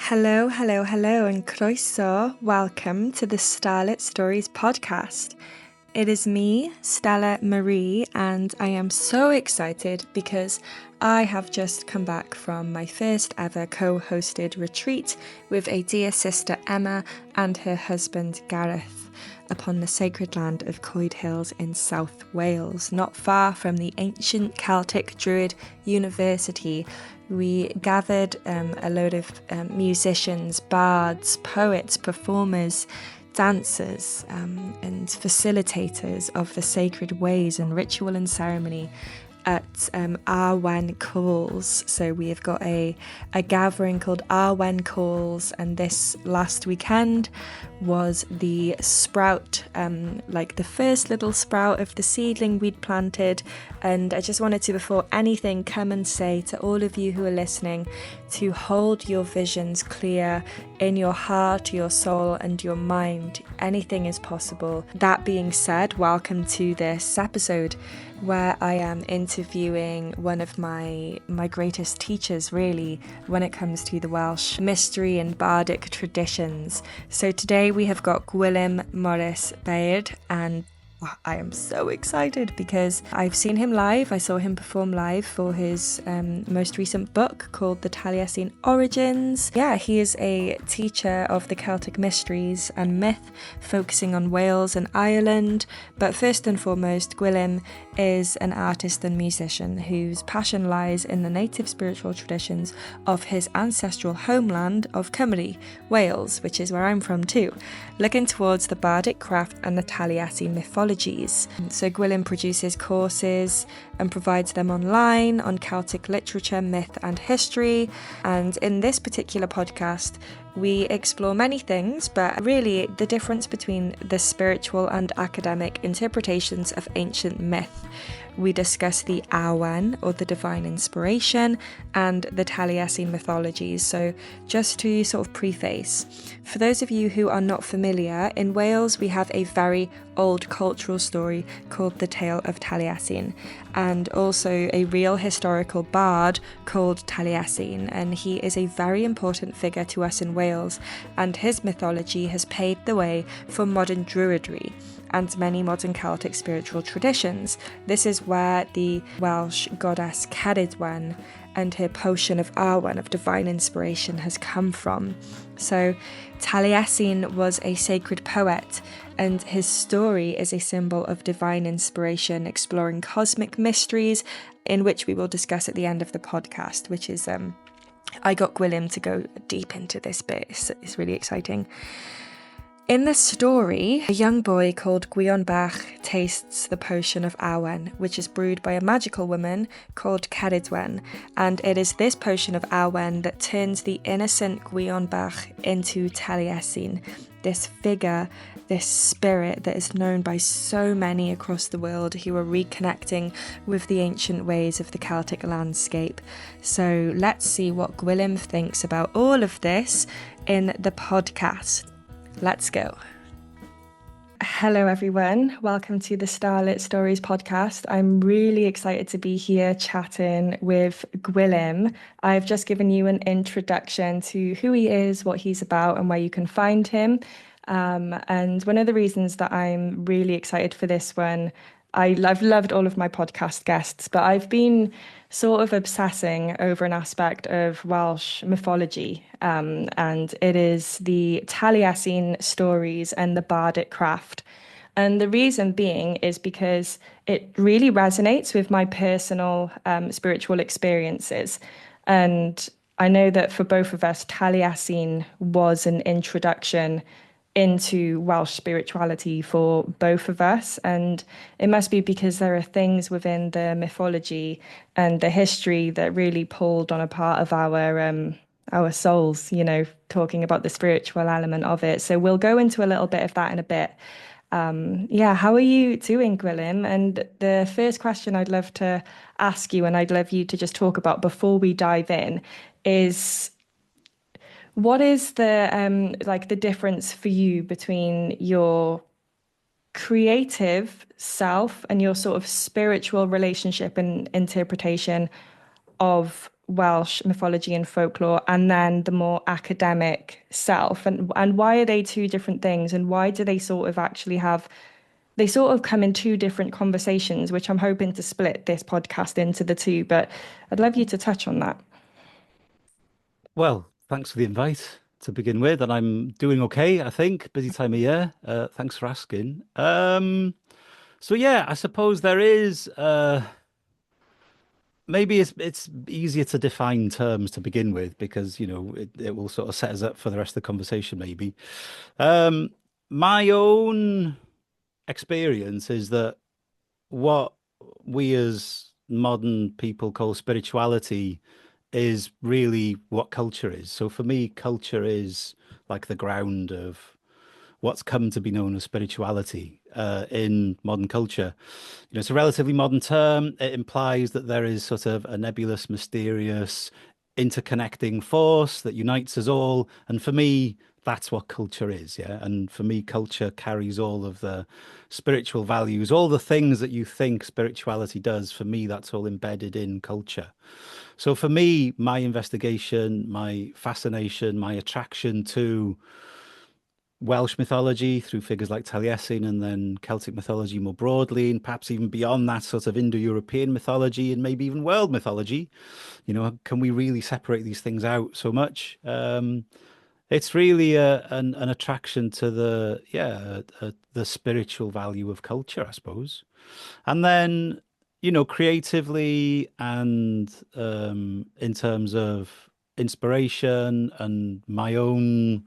Hello, hello, hello, and croeso. Welcome to the Starlit Stories podcast. It is me, Stella Marie, and I am so excited because I have just come back from my first ever co-hosted retreat with a dear sister Emma and her husband Gareth upon the sacred land of Coed Hills in South Wales, not far from the ancient Celtic Druid University. We gathered a load of musicians, bards, poets, performers, dancers and facilitators of the sacred ways and ritual and ceremony at Awen Calls. So we have got a gathering called Awen Calls, and this last weekend was the sprout, like the first little sprout of the seedling we'd planted. And I just wanted to, before anything, come and say to all of you who are listening to hold your visions clear in your heart, your soul and your mind. Anything is possible. That being said, welcome to this episode where I am interviewing one of my greatest teachers, really, when it comes to the Welsh mystery and Bardic traditions. So today we have got Gwilym Morus-Baird, and I am so excited because I've seen him live. I saw him perform live for his most recent book called the Talisein Origins. Yeah, he is a teacher of the Celtic mysteries and myth, focusing on Wales and Ireland. But first and foremost, Gwilym is an artist and musician whose passion lies in the native spiritual traditions of his ancestral homeland of Cymru, Wales, which is where I'm from too, looking towards the Bardic craft and the Talisein mythologies. So Gwilym produces courses and provides them online on Celtic literature, myth and history. And in this particular podcast, we explore many things, but really the difference between the spiritual and academic interpretations of ancient myth. We discuss the Awen, or the divine inspiration, and the Talisein mythologies. So just to sort of preface, for those of you who are not familiar, in Wales we have a very old cultural story called the Tale of Taliesin, and also a real historical bard called Talisein, and he is a very important figure to us in Wales, and his mythology has paved the way for modern Druidry and many modern Celtic spiritual traditions. This is where the Welsh goddess Caer and her potion of Awen, of divine inspiration, has come from. So Taliesin was a sacred poet, and his story is a symbol of divine inspiration, exploring cosmic mysteries, in which we will discuss at the end of the podcast, which is, I got Gwilym to go deep into this bit. It's really exciting. In the story, a young boy called Gwilym Bach tastes the potion of Awen, which is brewed by a magical woman called Caer Sidi, and it is this potion of Awen that turns the innocent Gwilym Bach into Talisein, this figure, this spirit that is known by so many across the world who are reconnecting with the ancient ways of the Celtic landscape. So let's see what Gwilym thinks about all of this in the podcast. Let's go. Hello everyone, welcome to the Starlit Stories podcast. I'm really excited to be here chatting with Gwilym. I've just given you an introduction to who he is, what he's about and where you can find him. And one of the reasons that I'm really excited for this one, I've loved all of my podcast guests, but I've been sort of obsessing over an aspect of Welsh mythology, and it is the Taliesin stories and the Bardic craft. And the reason being is because it really resonates with my personal spiritual experiences. And I know that for both of us, Taliesin was an introduction into Welsh spirituality for both of us, and it must be because there are things within the mythology and the history that really pulled on a part of our souls, you know, talking about the spiritual element of it. So we'll go into a little bit of that in a bit. How are you doing, Gwilym? And the first question I'd love to ask you, and I'd love you to just talk about before we dive in, is what is the difference for you between your creative self and your sort of spiritual relationship and interpretation of Welsh mythology and folklore, and then the more academic self? And why are they two different things? And why do they sort of actually have they sort of come in two different conversations, which I'm hoping to split this podcast into the two, but I'd love you to touch on that. Well, thanks for the invite to begin with, and I'm doing okay, I think. Busy time of year. Thanks for asking. So yeah, I suppose there is maybe it's easier to define terms to begin with because it will sort of set us up for the rest of the conversation maybe. Um, my own experience is that what we as modern people call spirituality is really what culture is. So for me, culture is like the ground of what's come to be known as spirituality in modern culture. It's a relatively modern term. It implies that there is sort of a nebulous, mysterious, interconnecting force that unites us all. And for me, that's what culture is. Yeah. And for me, culture carries all of the spiritual values, all the things that you think spirituality does. For me, that's all embedded in culture. So for me, my investigation, my fascination, my attraction to Welsh mythology through figures like Taliesin and then Celtic mythology more broadly, and perhaps even beyond that, sort of Indo-European mythology and maybe even world mythology. Can we really separate these things out so much? It's really an attraction to the spiritual value of culture, I suppose. And then, creatively and in terms of inspiration and my own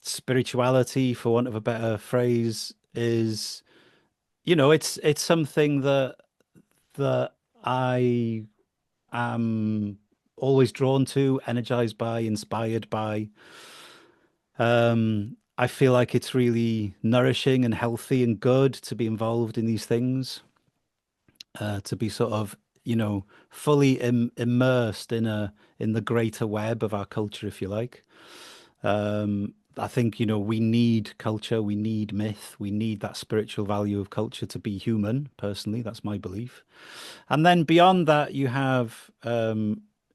spirituality, for want of a better phrase, is, it's something that I am always drawn to, energized by, inspired by. I feel like it's really nourishing and healthy and good to be involved in these things, to be sort of, fully immersed in the greater web of our culture, if you like. I think, we need culture, we need myth, we need that spiritual value of culture to be human. Personally, that's my belief. And then beyond that, you have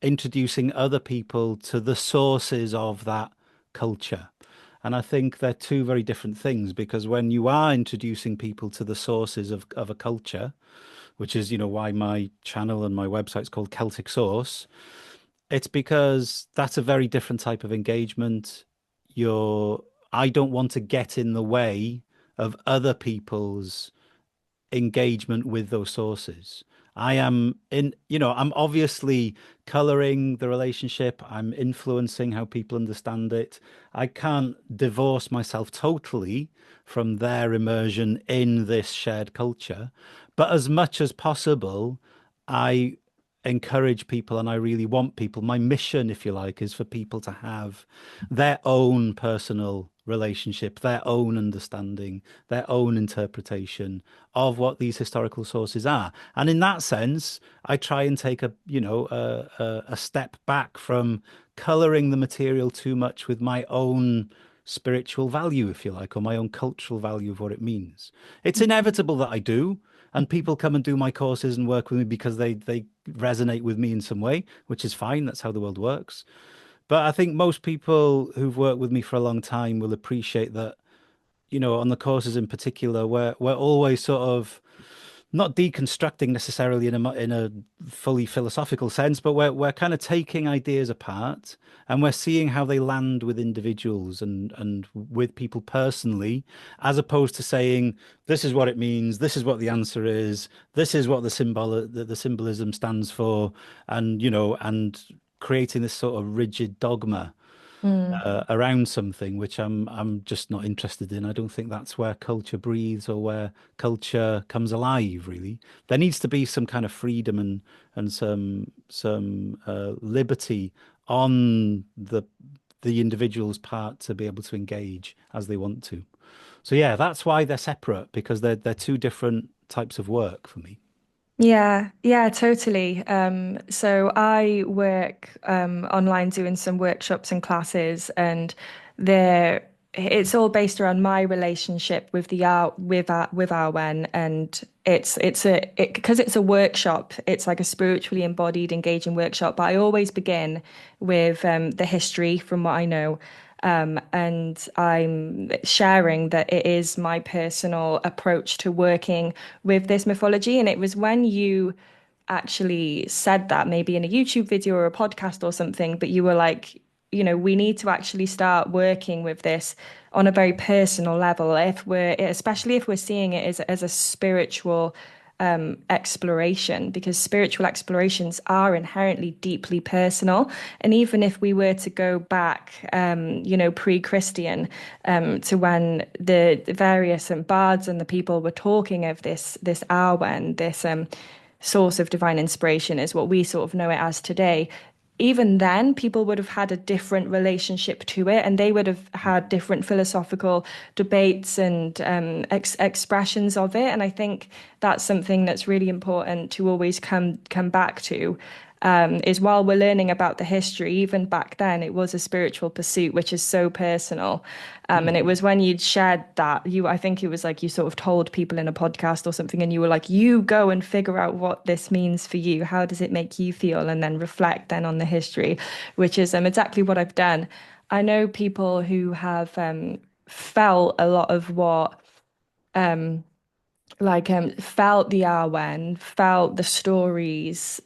introducing other people to the sources of that culture. And I think they're two very different things because when you are introducing people to the sources of a culture, which is, why my channel and my website's called Celtic Source, it's because that's a very different type of engagement. You're, I don't want to get in the way of other people's engagement with those sources. I'm obviously coloring the relationship. I'm influencing how people understand it. I can't divorce myself totally from their immersion in this shared culture. But as much as possible, I encourage people and I really want people. My mission, if you like, is for people to have their own personal relationship, their own understanding, their own interpretation of what these historical sources are. And in that sense, I try and take a step back from coloring the material too much with my own spiritual value, if you like, or my own cultural value of what it means. It's inevitable that I do. And people come and do my courses and work with me because they resonate with me in some way, which is fine. That's how the world works. But I think most people who've worked with me for a long time will appreciate that, on the courses in particular, we're always sort of not deconstructing necessarily in a fully philosophical sense, but we're kind of taking ideas apart and we're seeing how they land with individuals and with people personally, as opposed to saying this is what it means, this is what the answer is, this is what the symbolism stands for, and creating this sort of rigid dogma Mm. around something which I'm just not interested in. I don't think that's where culture breathes or where culture comes alive, really. There needs to be some kind of freedom and some liberty on the individual's part to be able to engage as they want to. So yeah, that's why they're separate because they're two different types of work for me. Yeah, yeah, totally. So I work online doing some workshops and classes, and they're it's all based around my relationship with with Awen, and because it's a workshop. It's like a spiritually embodied, engaging workshop. But I always begin with the history from what I know, and I'm sharing that it is my personal approach to working with this mythology. And it was when you actually said that maybe in a YouTube video or a podcast or something, but you were like, we need to actually start working with this on a very personal level. Especially if we're seeing it as a spiritual exploration, because spiritual explorations are inherently deeply personal. And even if we were to go back, pre-Christian, to when the various bards and the people were talking of this Arwen, this source of divine inspiration is what we sort of know it as today. Even then, people would have had a different relationship to it, and they would have had different philosophical debates and expressions of it. And I think that's something that's really important to always come back to. Is while we're learning about the history, even back then, it was a spiritual pursuit, which is so personal. And it was when you'd shared that I think it was like you sort of told people in a podcast or something, and you were like, you go and figure out what this means for you. How does it make you feel? And then reflect then on the history, which is exactly what I've done. I know people who have felt a lot of what felt the Arwen, felt the stories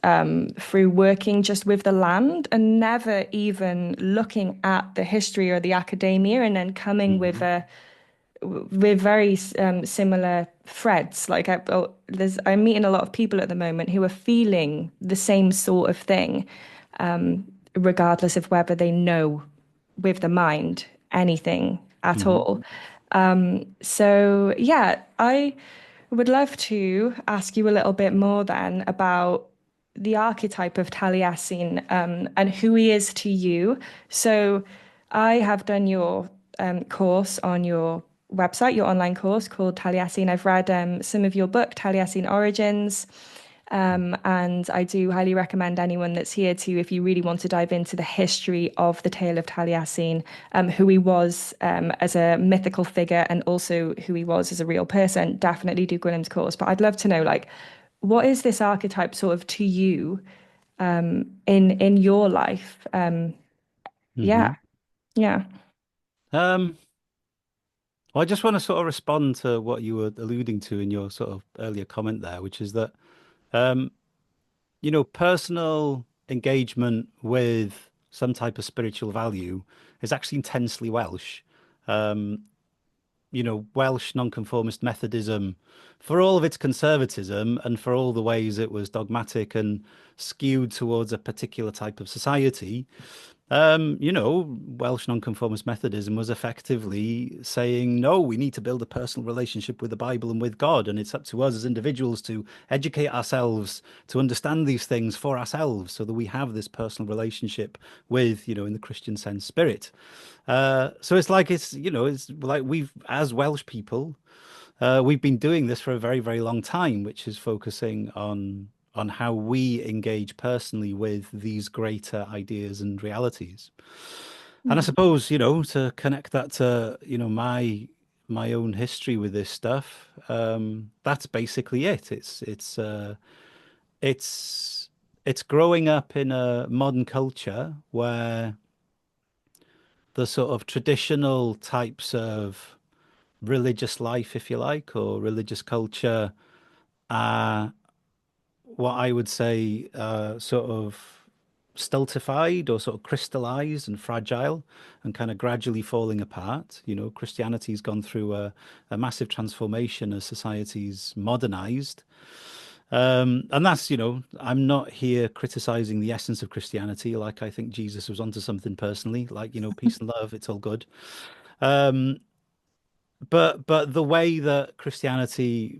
through working just with the land and never even looking at the history or the academia, and then coming Hmm. with very similar threads. I'm meeting a lot of people at the moment who are feeling the same sort of thing, regardless of whether they know with the mind anything at Hmm. all. So yeah, I would love to ask you a little bit more then about the archetype of Taliesin, and who he is to you. So I have done your course on your website, your online course called Taliesin. I've read some of your book, Taliesin Origins. And I do highly recommend anyone that's here to, if you really want to dive into the history of the tale of Taliesin, who he was as a mythical figure and also who he was as a real person, definitely do Gwilym's course. But I'd love to know, like, what is this archetype sort of to you in your life? Yeah, Hmm. yeah. Um, well, I just want to sort of respond to what you were alluding to in your sort of earlier comment there, which is that, um, personal engagement with some type of spiritual value is actually intensely Welsh. Um, Welsh nonconformist Methodism, for all of its conservatism and for all the ways it was dogmatic and skewed towards a particular type of society, Welsh nonconformist Methodism was effectively saying, no, we need to build a personal relationship with the Bible and with God. And it's up to us as individuals to educate ourselves, to understand these things for ourselves so that we have this personal relationship with, in the Christian sense, spirit. So it's like as Welsh people, we've been doing this for a very, very long time, which is focusing on how we engage personally with these greater ideas and realities. And I Mm. suppose, to connect that to, my own history with this stuff, that's basically it. It's it's growing up in a modern culture where the sort of traditional types of religious life, if you like, or religious culture are what I would say sort of stultified or sort of crystallized and fragile and kind of gradually falling apart. Christianity's gone through a massive transformation as society's modernized. And that's, I'm not here criticizing the essence of Christianity. Like, I think Jesus was onto something personally, like, peace and love, it's all good. Um, but the way that Christianity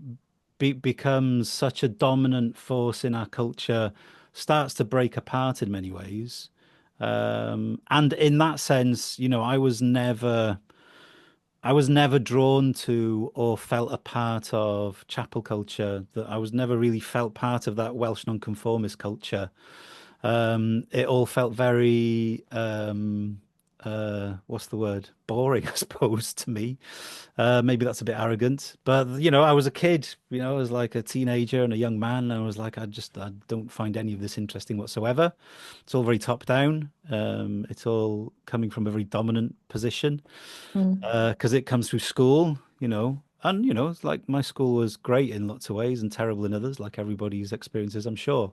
becomes such a dominant force in our culture starts to break apart in many ways. And in that sense, I was never drawn to or felt a part of chapel culture. That I was never really felt part of that Welsh nonconformist culture. It all felt very what's the word? Boring, I suppose, to me. Maybe that's a bit arrogant, but I was a kid, I was like a teenager and a young man. And I was like, I don't find any of this interesting whatsoever. It's all very top down. It's all coming from a very dominant position Mm. because it comes through school, and it's like my school was great in lots of ways and terrible in others, like everybody's experiences, I'm sure.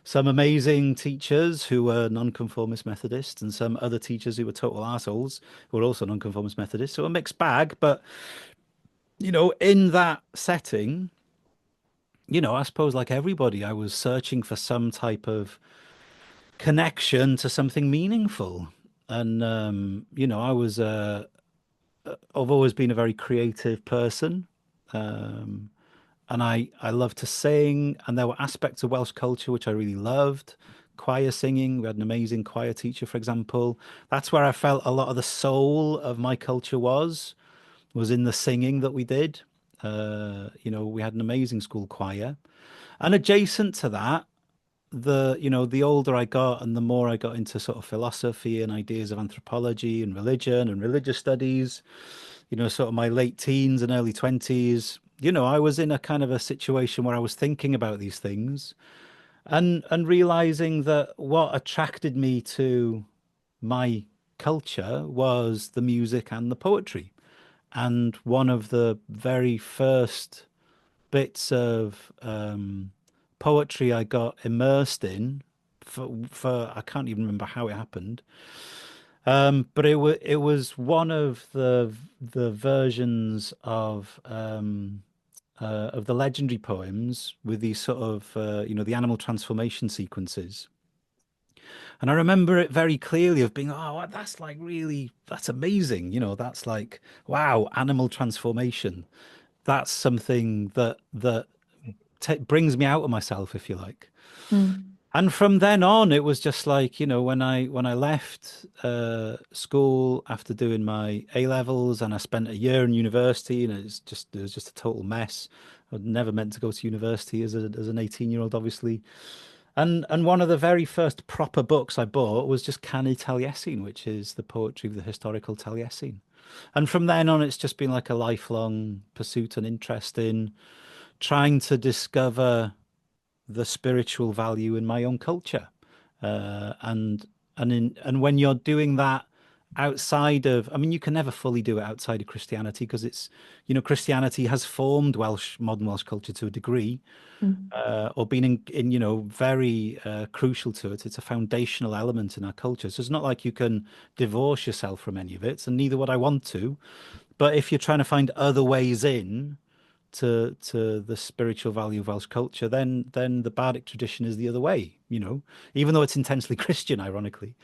Some amazing teachers who were nonconformist Methodists, and some other teachers who were total assholes who were also nonconformist Methodists. So a mixed bag, but in that setting, I suppose like everybody, I was searching for some type of connection to something meaningful. And I've always been a very creative person. Um, and I love to sing, and there were aspects of Welsh culture which I really loved. Choir singing, we had an amazing choir teacher, for example. That's where I felt a lot of the soul of my culture was in the singing that we did. We had an amazing school choir, and adjacent to that, the older I got and the more I got into sort of philosophy and ideas of anthropology and religion and religious studies, sort of my late teens and early 20s, I was in a kind of a situation where I was thinking about these things and realizing that what attracted me to my culture was the music and the poetry. And one of the very first bits of poetry I got immersed in for I can't even remember how it happened. But it was one of the versions of the legendary poems with these sort of the animal transformation sequences. And I remember it very clearly of being, oh, that's like really, that's amazing. That's like, wow, animal transformation. That's something that brings me out of myself, if you like. Mm. And from then on, it was just like, when I left school after doing my A levels, and I spent a year in university, and it was just a total mess. I'd never meant to go to university as an 18-year-old, obviously. And one of the very first proper books I bought was just Caer Taliesin, which is the poetry of the historical Taliesin. And from then on, it's just been like a lifelong pursuit and interest in trying to discover the spiritual value in my own culture. And when you're doing that outside of, I mean, you can never fully do it outside of Christianity because Christianity has formed modern Welsh culture to a degree, Mm. or been in very crucial to it. It's a foundational element in our culture. So it's not like you can divorce yourself from any of it, and neither would I want to. But if you're trying to find other ways in to the spiritual value of Welsh culture, then the Bardic tradition is the other way, even though it's intensely Christian, ironically.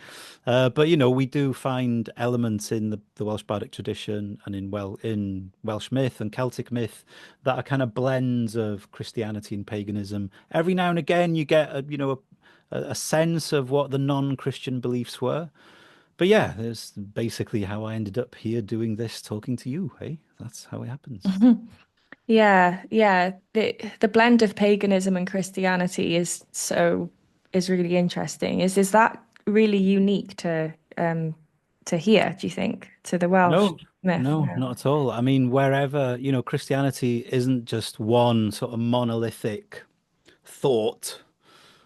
But we do find elements in the Welsh Bardic tradition and in Welsh myth and Celtic myth that are kind of blends of Christianity and paganism. Every now and again, you get a sense of what the non-Christian beliefs were. But yeah, that's basically how I ended up here doing this, talking to you. Hey, that's how it happens. Yeah, yeah. The blend of paganism and Christianity is really interesting. Is that really unique to here, do you think, to the Welsh No, myth? no, Yeah. not at all. I mean, wherever, Christianity isn't just one sort of monolithic thought.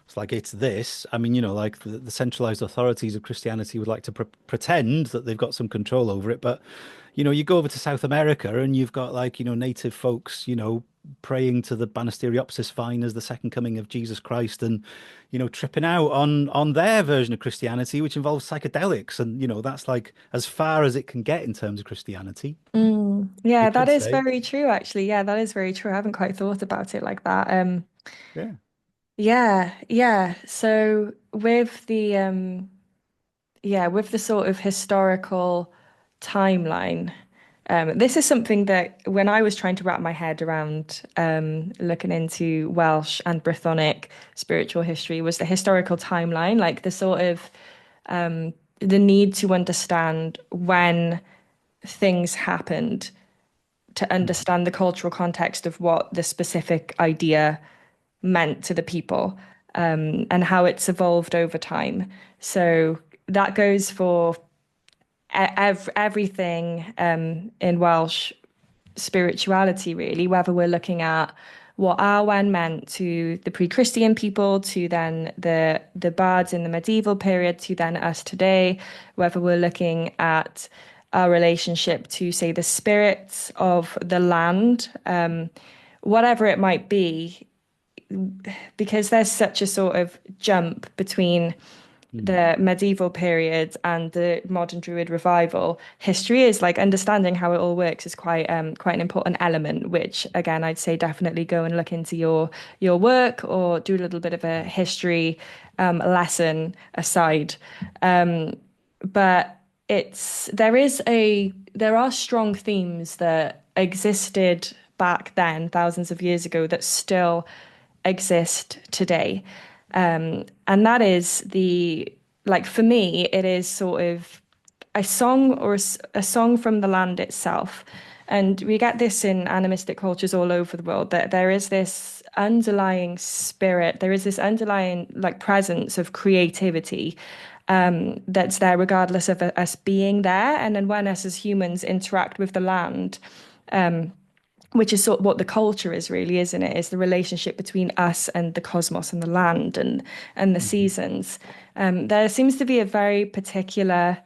It's like it's this. I mean, like the centralized authorities of Christianity would like to pretend that they've got some control over it, but you go over to South America and you've got like native folks, praying to the Banisteriopsis vine as the second coming of Jesus Christ, and tripping out on their version of Christianity, which involves psychedelics, and that's like as far as it can get in terms of Christianity, Mm, you yeah, that could is say. very true, actually. Yeah, that is very true. I haven't quite thought about it like that. Yeah. Yeah, yeah. So with the sort of historical timeline, this is something that when I was trying to wrap my head around looking into Welsh and Brythonic spiritual history was the historical timeline, like the sort of the need to understand when things happened to Mhm. understand the cultural context of what the specific idea meant to the people, and how it's evolved over time. So that goes for everything in Welsh spirituality, really, whether we're looking at what Awen meant to the pre-Christian people, to then the bards in the medieval period, to then us today, whether we're looking at our relationship to, say, the spirits of the land, whatever it might be, because there's such a sort of jump between Mm. the medieval period and the modern Druid revival, history is like understanding how it all works is quite an important element, which again I'd say definitely go and look into your work or do a little bit of a history lesson aside. But there are strong themes that existed back then, thousands of years ago, that still exist today. And that is like for me, it is sort of a song or a song from the land itself. And we get this in animistic cultures all over the world, that there is this underlying spirit, there is this underlying like presence of creativity that's there regardless of us being there. And then when us as humans interact with the land, which is sort of what the culture is really, isn't it? Is the relationship between us and the cosmos and the land and the Mhm. seasons. There seems to be a very particular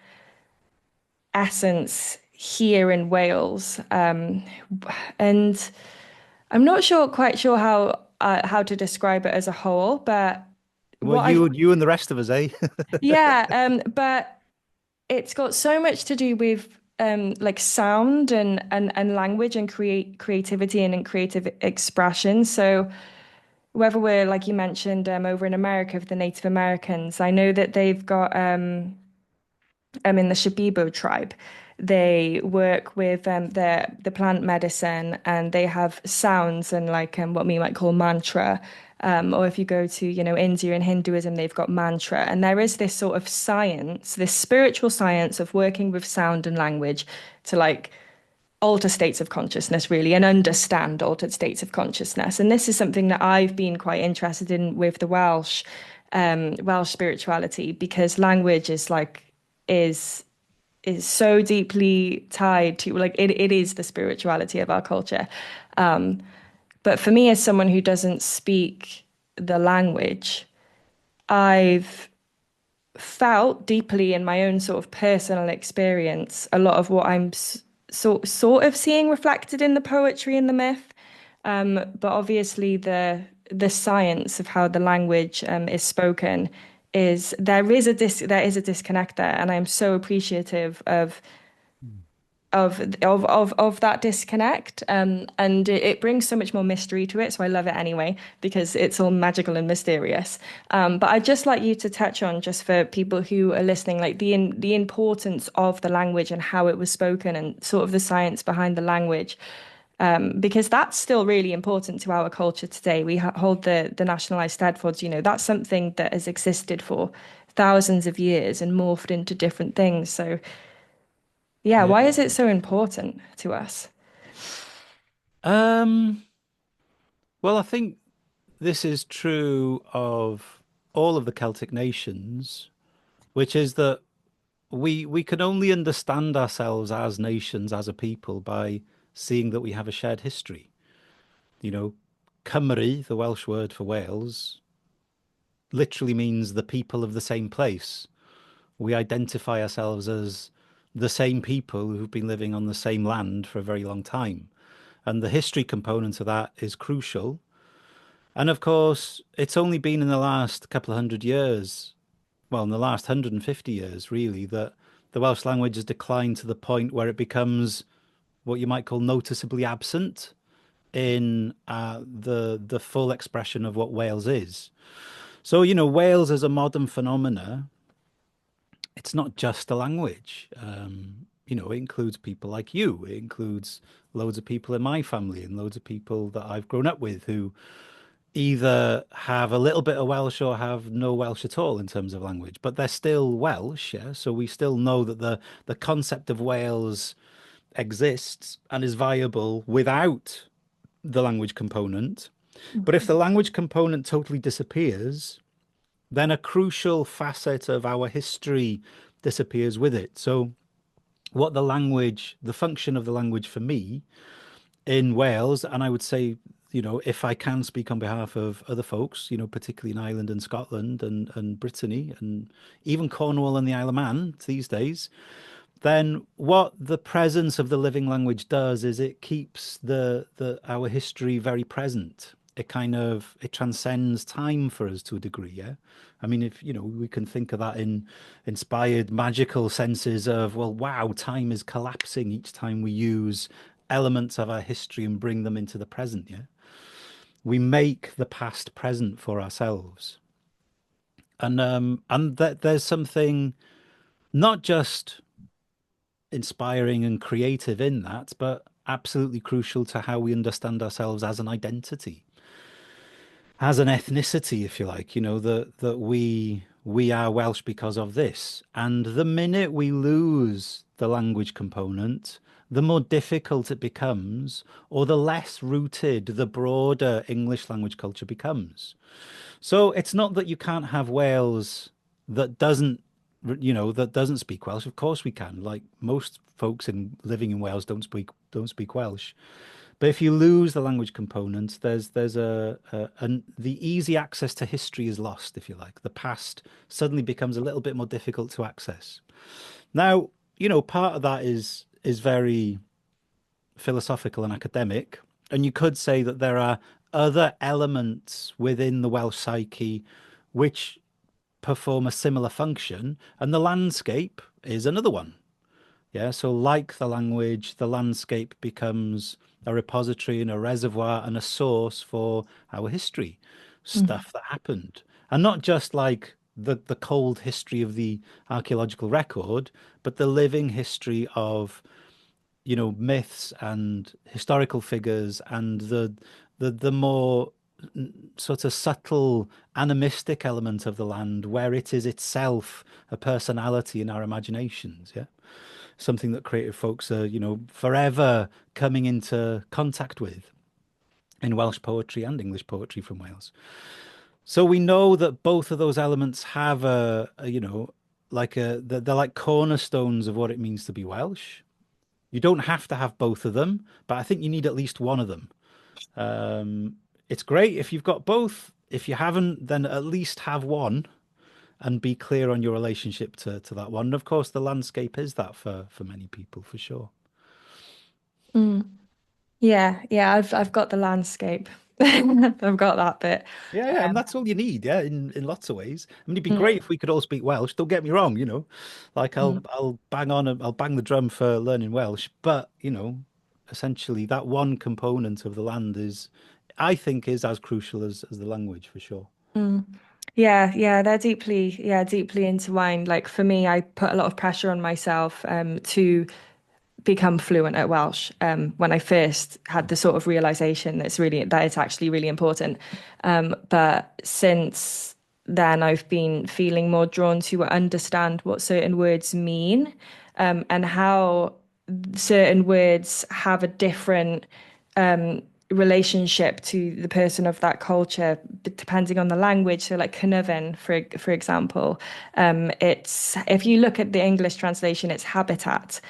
essence here in Wales, and I'm not quite sure how to describe it as a whole, but Well, what I you and the rest of us, eh? yeah, but it's got so much to do with like sound and language and creativity and creative expression. So whether we're like you mentioned over in America with the Native Americans, I know that they've got in the Shabibo tribe. They work with the plant medicine and they have sounds and like what we might call mantra. Or if you go to, India and Hinduism, they've got mantra. And there is this sort of science, this spiritual science of working with sound and language to like alter states of consciousness, really, and understand altered states of consciousness. And this is something that I've been quite interested in with the Welsh spirituality, because language is is so deeply tied to like it is the spirituality of our culture. But for me, as someone who doesn't speak the language, I've felt deeply in my own sort of personal experience a lot of what sort of seeing reflected in the poetry and the myth. But obviously, the science of how the language is spoken is there is a disconnect there, and I'm so appreciative of that disconnect. And it brings so much more mystery to it. So I love it anyway, because it's all magical and mysterious. But I'd just like you to touch on, just for people who are listening, like the importance of the language and how it was spoken and sort of the science behind the language. Because that's still really important to our culture today. We hold the nationalized steadfords, that's something that has existed for thousands of years and morphed into different things. So yeah, Yeah. why is it so important to us? Um, well, I think this is true of all of the Celtic nations, which is that we can only understand ourselves as nations, as a people, by seeing that we have a shared history. You know, Cymru, the Welsh word for Wales, literally means the people of the same place. We identify ourselves as the same people who've been living on the same land for a very long time. And the history component of that is crucial. And of course, it's only been in the last couple of hundred years, well, in the last 150 years, really, that the Welsh language has declined to the point where it becomes what you might call noticeably absent in the full expression of what Wales is. So, Wales as a modern phenomena, it's not just a language. It includes people like you. It includes loads of people in my family and loads of people that I've grown up with who either have a little bit of Welsh or have no Welsh at all in terms of language, but they're still Welsh, yeah. So we still know that the concept of Wales exists and is viable without the language component. But if the language component totally disappears, then a crucial facet of our history disappears with it. So what the language, the function of the language for me in Wales, and I would say, if I can speak on behalf of other folks, particularly in Ireland and Scotland and Brittany and even Cornwall and the Isle of Man these days, then what the presence of the living language does is it keeps the our history very present. It transcends time for us to a degree, yeah. I mean, if we can think of that in inspired magical senses of, well, wow, time is collapsing each time we use elements of our history and bring them into the present, yeah. We make the past present for ourselves. And that there's something not just inspiring and creative in that, but absolutely crucial to how we understand ourselves as an identity, as an ethnicity, if you like, that we are Welsh because of this. And the minute we lose the language component, the more difficult it becomes, or the less rooted the broader English language culture becomes. So it's not that you can't have Wales that doesn't speak Welsh. Of course we can. Like most folks in living in Wales don't speak Welsh. But if you lose the language component, there's the easy access to history is lost, if you like. The past suddenly becomes a little bit more difficult to access. Now, part of that is very philosophical and academic, and you could say that there are other elements within the Welsh psyche which perform a similar function, and the landscape is another one. Yeah, so like the language, the landscape becomes a repository and a reservoir and a source for our history, Mm. stuff that happened. And not just like the cold history of the archaeological record, but the living history of, myths and historical figures and the more sort of subtle animistic element of the land where it is itself a personality in our imaginations, yeah, something that creative folks are, forever coming into contact with in Welsh poetry and English poetry from Wales. So we know that both of those elements have they're like cornerstones of what it means to be Welsh. You don't have to have both of them, but I think you need at least one of them. It's great if you've got both. If you haven't, then at least have one and be clear on your relationship to that one. And of course, the landscape is that for many people, for sure. Mm. Yeah, yeah, I've got the landscape. I've got that bit. Yeah, yeah, and that's all you need, yeah, in lots of ways. I mean, it'd be Mm, great if we could all speak Welsh. Don't get me wrong, like mm, I'll bang the drum for learning Welsh, but essentially that one component of the land I think, is as crucial as the language for sure. mm. Yeah, yeah, they're deeply intertwined. Like for me, I put a lot of pressure on myself to become fluent at Welsh when I first had the sort of realization that it's actually really important. But since then, I've been feeling more drawn to understand what certain words mean and how certain words have a different relationship to the person of that culture depending on the language. So like Cynefin, for example, it's if you look at the English translation, it's habitat.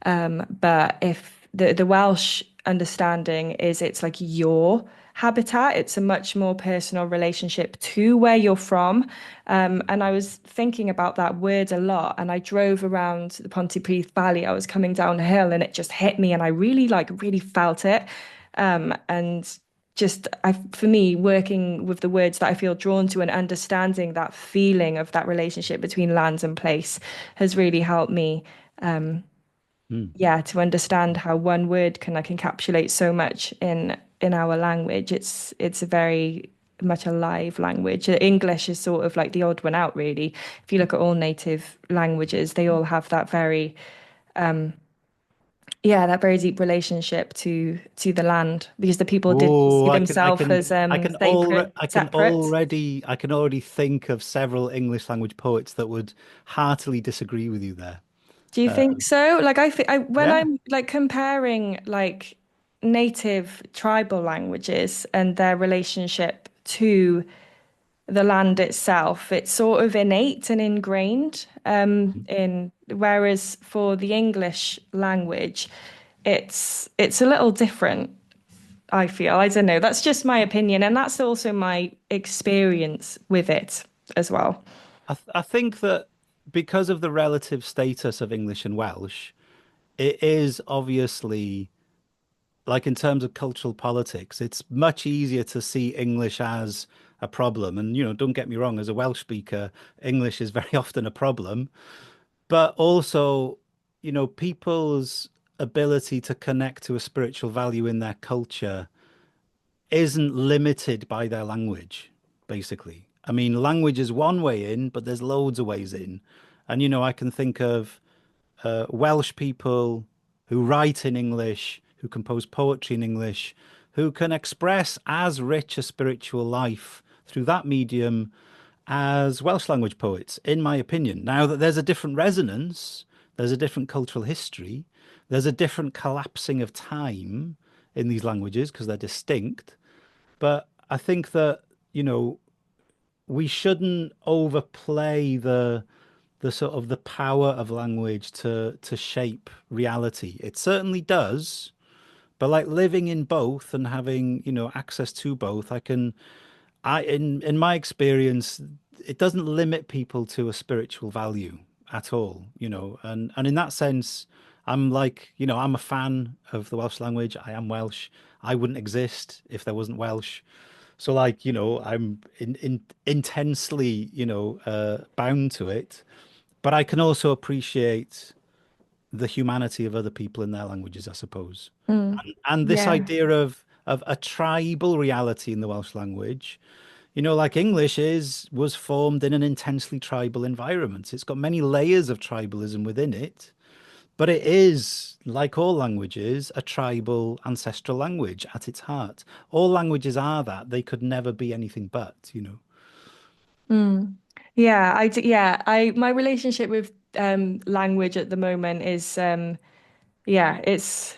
But if the Welsh understanding is it's like your habitat, it's a much more personal relationship to where you're from. And I was thinking about that word a lot. And I drove around the Pontypridd Valley. I was coming down a hill and it just hit me, and I really felt it. And just for me, working with the words that I feel drawn to and understanding that feeling of that relationship between land and place has really helped me. Um, Hmm. yeah, to understand how one word can like encapsulate so much in our language. It's a very much alive language. English is sort of like the odd one out, really. If you look at all native languages, they all have that very yeah, that very deep relationship to the land because the people didn't see Oh, themselves as separate. I can already think of several English language poets that would heartily disagree with you there. Do you think so? Like when Yeah. I'm like comparing like native tribal languages and their relationship to the land itself. It's sort of innate and ingrained in whereas for the English language, it's a little different, I feel. I don't know. That's just my opinion, and that's also my experience with it as well. I think that because of the relative status of English and Welsh, it is obviously like in terms of cultural politics, it's much easier to see English as a problem. And, don't get me wrong, as a Welsh speaker, English is very often a problem. But also, people's ability to connect to a spiritual value in their culture isn't limited by their language, basically. I mean, language is one way in, but there's loads of ways in. And, I can think of Welsh people who write in English, who compose poetry in English, who can express as rich a spiritual life through that medium as Welsh language poets, in my opinion. Now that there's a different resonance, there's a different cultural history, there's a different collapsing of time in these languages because they're distinct. But I think that, you know, we shouldn't overplay the sort of the power of language to shape reality. It certainly does, but like living in both and having, access to both, in my experience, it doesn't limit people to a spiritual value at all, and in that sense, I'm like, I'm a fan of the Welsh language. I am Welsh. I wouldn't exist if there wasn't Welsh. So like, I'm intensely, bound to it, but I can also appreciate the humanity of other people in their languages, I suppose. Mm. And this Yeah. idea of a tribal reality in the Welsh language, like English was formed in an intensely tribal environment. It's got many layers of tribalism within it, but it is, like all languages, a tribal ancestral language at its heart. All languages are that. They could never be anything but. Mm. Yeah, yeah, my relationship with language at the moment is yeah, it's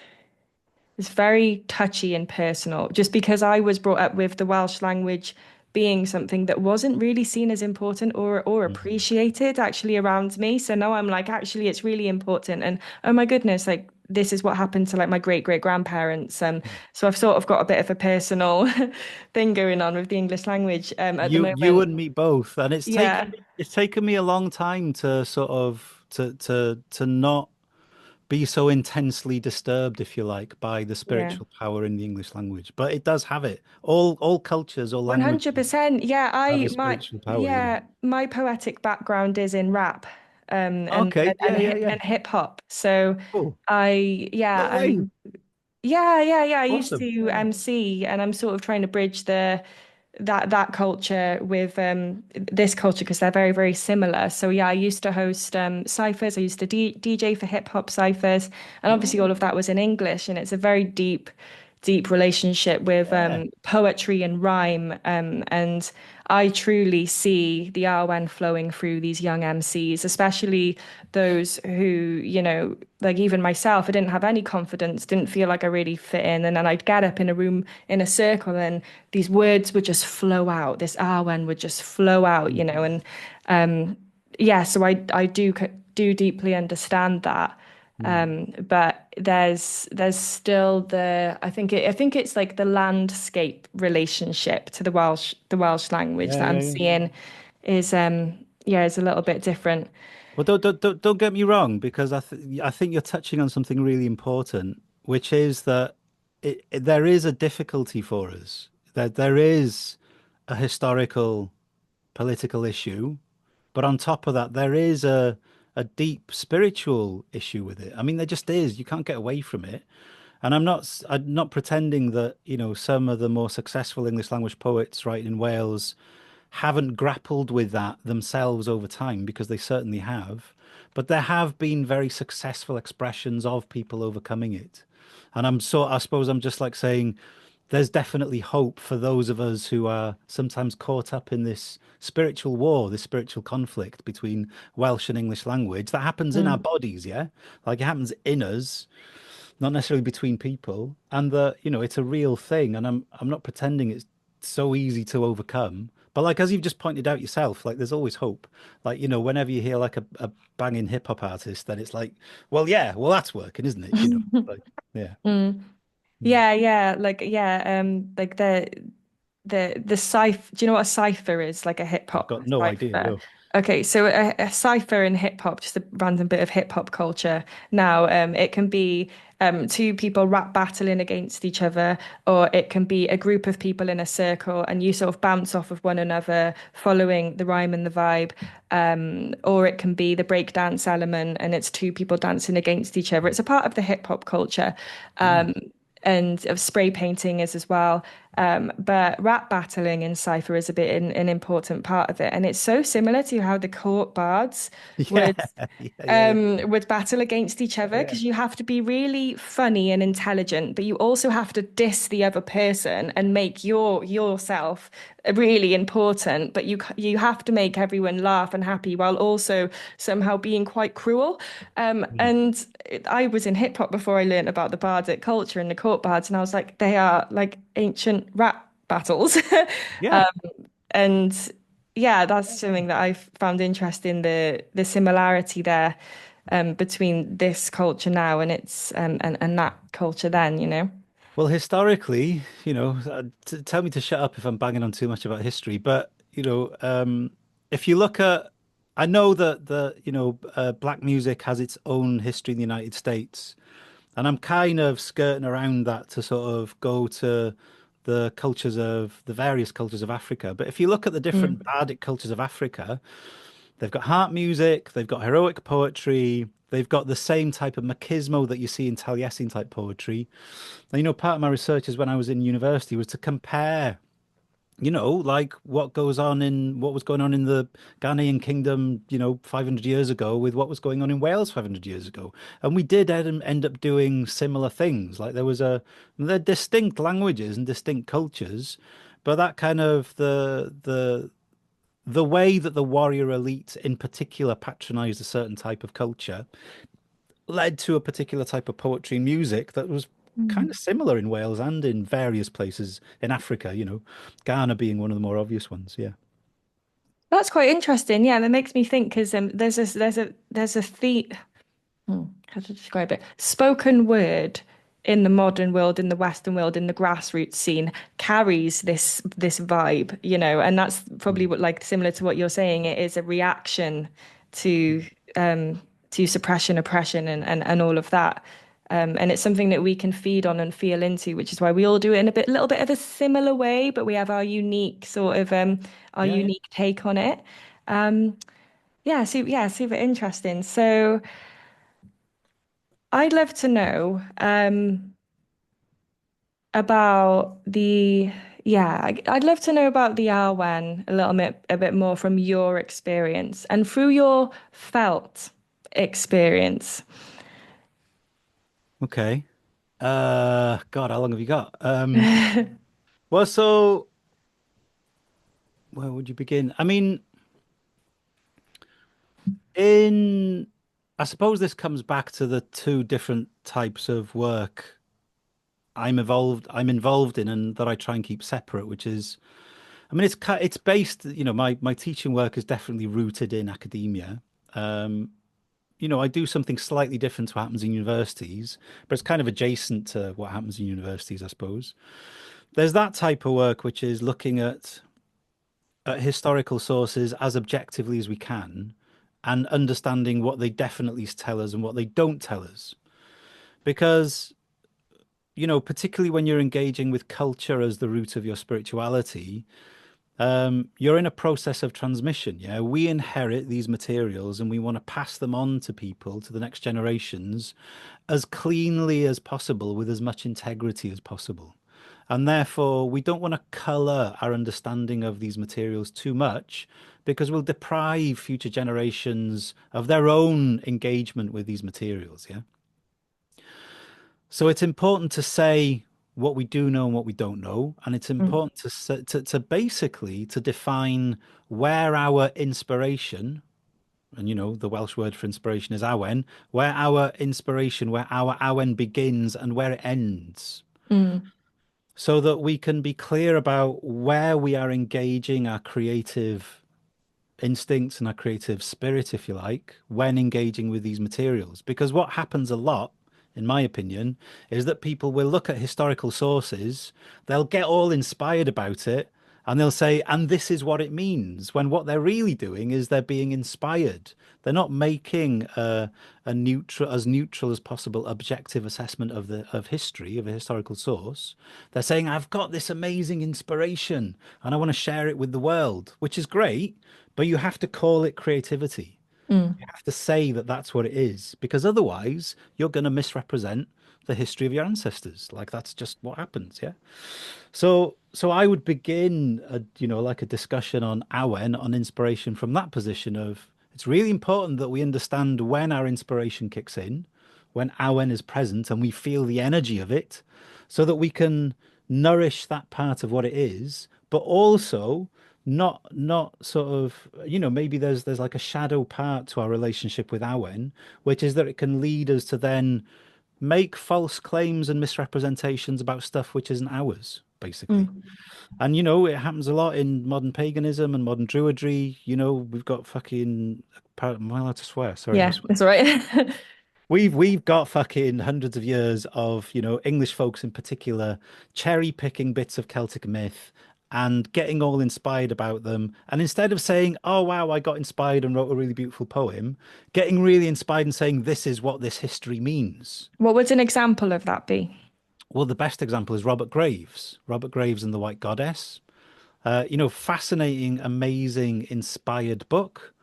very touchy and personal, just because I was brought up with the Welsh language being something that wasn't really seen as important or Mhm. appreciated actually around me. So now I'm like, actually, it's really important. And oh my goodness, like this is what happened to like my great great grandparents. So I've sort of got a bit of a personal thing going on with the English language at the You moment. and me both, and Yeah, it's taken me a long time to sort of to not be so intensely disturbed, if you like, by the yeah. spiritual power in the English language. But it does have it. All cultures, all languages 100%. Yeah, have a spiritual power. my poetic background is in rap, Okay, yeah, yeah, yeah. and hip hop. So Cool. I yeah, No way. yeah. I used Awesome. to Yeah. MC, and I'm sort of trying to bridge the that culture with this culture because they're very very similar. So yeah, I used to host cyphers. I used to DJ for hip hop cyphers, and obviously all Oh, of that was in English, and it's a very deep relationship with yeah. poetry and rhyme. And I truly see the Awen flowing through these young MCs, especially those who, like even myself, I didn't have any confidence, didn't feel like I really fit in. And then I'd get up in a room in a circle and these words would just flow out. This Awen would just flow out, and yeah, so I do deeply understand that. Mm. But there's still I think it's like the landscape relationship to the Welsh language Yeah, that I'm yeah, yeah. seeing is yeah, is a little bit different. Well, don't get me wrong, because I think you're touching on something really important, which is that there is a difficulty for us, that there is a historical political issue, but on top of that, there is a deep spiritual issue with it. I mean, there just is. You can't get away from it. And I'm not pretending that, some of the more successful English language poets writing in Wales haven't grappled with that themselves over time, because they certainly have. But there have been very successful expressions of people overcoming it. And I suppose I'm just like saying there's definitely hope for those of us who are sometimes caught up in this spiritual war, this spiritual conflict between Welsh and English language that happens in our Mm, bodies, yeah? Like it happens in us, not necessarily between people, and that, it's a real thing. And I'm not pretending it's so easy to overcome, But like as you've just pointed out yourself, like there's always hope. Like, whenever you hear like a banging hip hop artist, then it's like, well, yeah, well that's working, isn't it? Like yeah. Mm. Mm. Yeah, yeah, like the cipher. Do you know what a cipher is? Like a hip I've hop got no idea, cipher. no. Okay, so a cipher in hip hop, just a random bit of hip hop culture. Now, it can be two people rap battling against each other, or it can be a group of people in a circle and you sort of bounce off of one another, following the rhyme and the vibe. Or it can be the breakdance element and it's two people dancing against each other. It's a part of the hip hop culture. Right. And of spray painting is as well. But rap battling in Cypher is a bit an important part of it. And it's so similar to how the court bards Yeah, would yeah, yeah, would battle against each other yeah. because you have to be really funny and intelligent, but you also have to diss the other person and make yourself really important. But you have to make everyone laugh and happy while also somehow being quite cruel. Mm. And I was in hip hop before I learned about the Bardic culture and the court bards, and I was like, they are like ancient rap battles. Yeah. And yeah, that's something that I've found interesting, the similarity there between this culture now and its and that culture then, you know. Well, historically, t tell me to shut up if I'm banging on too much about history, but if you look at, I know that black music has its own history in the United States, and I'm kind of skirting around that to sort of go to the various cultures of Africa. But if you look at the different Mm, Bardic cultures of Africa, they've got harp music, they've got heroic poetry, they've got the same type of machismo that you see in Taliesin type poetry. And part of my research is when I was in university was to compare, like what was going on in the Ghanaian kingdom, 500 years ago with what was going on in Wales 500 years ago. And we did end up doing similar things. Like they're distinct languages and distinct cultures, but that kind of the way that the warrior elite in particular patronized a certain type of culture led to a particular type of poetry and music that was kind mm. of similar in Wales and in various places in Africa, Ghana being one of the more obvious ones. Yeah. That's quite interesting. Yeah, that makes me think because there's a theme. How to describe it? Spoken word in the modern world, in the Western world, in the grassroots scene carries this vibe, you know, and that's probably Mm. what like similar to what you're saying. It is a reaction to um to suppression, oppression, and all of that. And it's something that we can feed on and feel into, which is why we all do it in little bit of a similar way, but we have our unique sort of our Yeah, yeah. unique take on it. Um, yeah, super interesting. So. I'd love to know about I'd love to know about the Arwen a bit more from your experience and through your felt experience. Okay. God, how long have you got? Well, so where would you begin? I mean, in I suppose this comes back to the two different types of work I'm involved in and that I try and keep separate, which is, I mean, it's based, my teaching work is definitely rooted in academia. Um, I do something slightly different to what happens in universities, but it's kind of adjacent to what happens in universities, I suppose. There's that type of work which is looking at historical sources as objectively as we can and understanding what they definitely tell us and what they don't tell us. Because, particularly when you're engaging with culture as the root of your spirituality, you're in a process of transmission. Yeah, we inherit these materials and we want to pass them on to people, to the next generations, as cleanly as possible, with as much integrity as possible. And therefore, we don't want to color our understanding of these materials too much because we'll deprive future generations of their own engagement with these materials. Yeah. So it's important to say what we do know and what we don't know, and it's Mm, important to basically to define where our inspiration, and the Welsh word for inspiration is Awen, where our Awen begins and where it ends. mm, so that we can be clear about where we are engaging our creative instincts and our creative spirit, if you like, when engaging with these materials. Because what happens a lot, in my opinion, is that people will look at historical sources, they'll get all inspired about it, and they'll say, and this is what it means, when what they're really doing is they're being inspired. They're not making a neutral, as neutral as possible, objective assessment of the of history, of a historical source. They're saying, I've got this amazing inspiration and I want to share it with the world, which is great, but you have to call it creativity. Mm. You have to say that that's what it is, because otherwise you're going to misrepresent the history of your ancestors. Like that's just what happens, yeah. So I would begin like a discussion on Awen, on inspiration from that position of it's really important that we understand when our inspiration kicks in, when Awen is present and we feel the energy of it, so that we can nourish that part of what it is, but also not sort of, maybe there's like a shadow part to our relationship with Awen, which is that it can lead us to then make false claims and misrepresentations about stuff which isn't ours, basically. Mm. And it happens a lot in modern paganism and modern Druidry. We've got fucking. Am I allowed to swear? Sorry if I Yeah, swear. that's all right. We've got fucking hundreds of years of, English folks in particular, cherry picking bits of Celtic myth and getting all inspired about them. And instead of saying, oh, wow, I got inspired and wrote a really beautiful poem, getting really inspired and saying, this is what this history means. What would an example of that be? Well, the best example is Robert Graves. Robert Graves and the White Goddess. Fascinating, amazing, inspired book,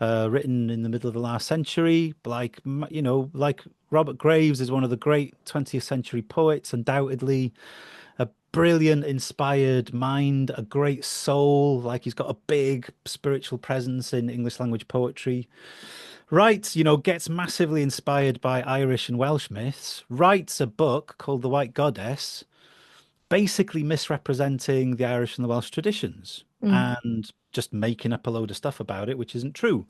written in the middle of the last century. Like Robert Graves is one of the great 20th century poets, undoubtedly. A brilliant, inspired mind, a great soul. Like he's got a big spiritual presence in English language poetry. Writes, gets massively inspired by Irish and Welsh myths. Writes a book called The White Goddess, basically misrepresenting the Irish and the Welsh traditions Mm. and just making up a load of stuff about it, which isn't true.